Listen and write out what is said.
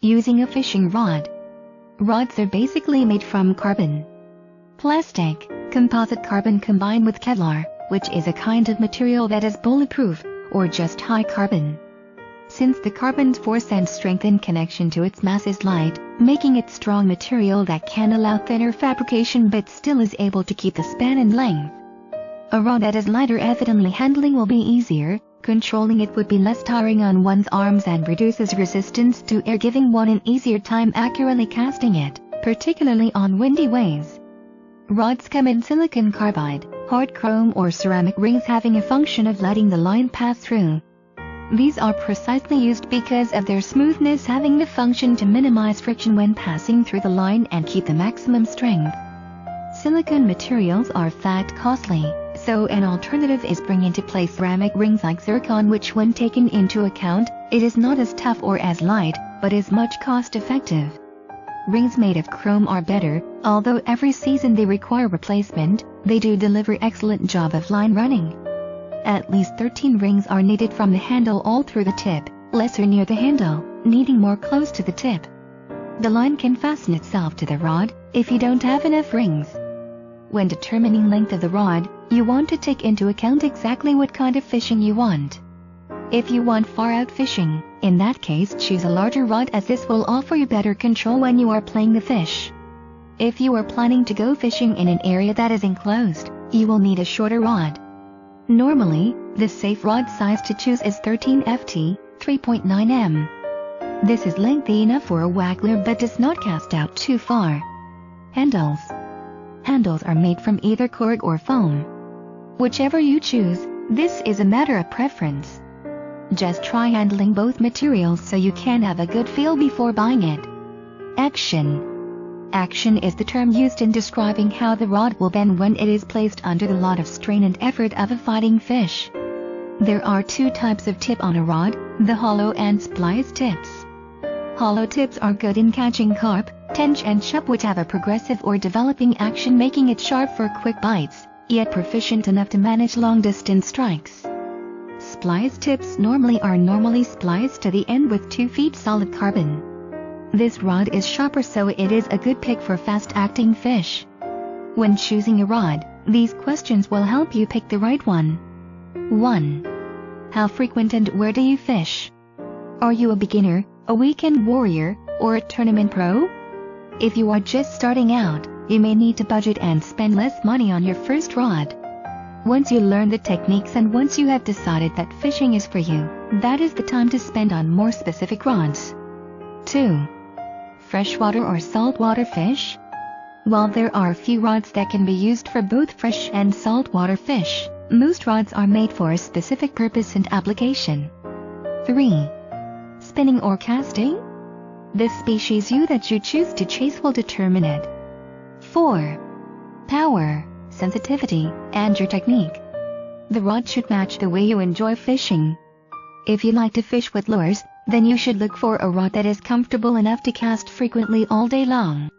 Using a fishing rod. Rods are basically made from carbon, plastic, composite carbon combined with Kevlar, which is a kind of material that is bulletproof, or just high carbon. Since the carbon's force and strength in connection to its mass is light, making it strong material that can allow thinner fabrication but still is able to keep the span and length. A rod that is lighter, evidently handling will be easier, controlling it would be less tiring on one's arms and reduces resistance to air, giving one an easier time accurately casting it, particularly on windy ways. Rods come in silicon carbide, hard chrome or ceramic rings having a function of letting the line pass through. These are precisely used because of their smoothness, having the function to minimize friction when passing through the line and keep the maximum strength. Silicone materials are fact costly, so an alternative is bring into play ceramic rings like zircon, which when taken into account, it is not as tough or as light, but is much cost-effective. Rings made of chrome are better, although every season they require replacement, they do deliver excellent job of line running. At least 13 rings are needed from the handle all through the tip, lesser near the handle, needing more close to the tip. The line can fasten itself to the rod, if you don't have enough rings. When determining length of the rod, you want to take into account exactly what kind of fishing you want. If you want far-out fishing, in that case choose a larger rod, as this will offer you better control when you are playing the fish. If you are planning to go fishing in an area that is enclosed, you will need a shorter rod. Normally, the safe rod size to choose is 13 ft, 3.9 m. This is lengthy enough for a waggler but does not cast out too far. Handles. Handles are made from either cork or foam. Whichever you choose, this is a matter of preference. Just try handling both materials so you can have a good feel before buying it. Action. Action is the term used in describing how the rod will bend when it is placed under the lot of strain and effort of a fighting fish. There are two types of tip on a rod, the hollow and splice tips. Hollow tips are good in catching carp, tench and chub, which have a progressive or developing action, making it sharp for quick bites, yet proficient enough to manage long-distance strikes. Splice tips are spliced to the end with 2 feet solid carbon. This rod is sharper, so it is a good pick for fast-acting fish. When choosing a rod, these questions will help you pick the right one. 1. How frequent and where do you fish? Are you a beginner, a weekend warrior, or a tournament pro? If you are just starting out, you may need to budget and spend less money on your first rod. Once you learn the techniques and once you have decided that fishing is for you, that is the time to spend on more specific rods. 2. Freshwater or saltwater fish? While there are a few rods that can be used for both fresh and saltwater fish, most rods are made for a specific purpose and application. 3. Spinning or casting? The species that you choose to chase will determine it. 4. Power, sensitivity, and your technique. The rod should match the way you enjoy fishing. If you like to fish with lures, then you should look for a rod that is comfortable enough to cast frequently all day long.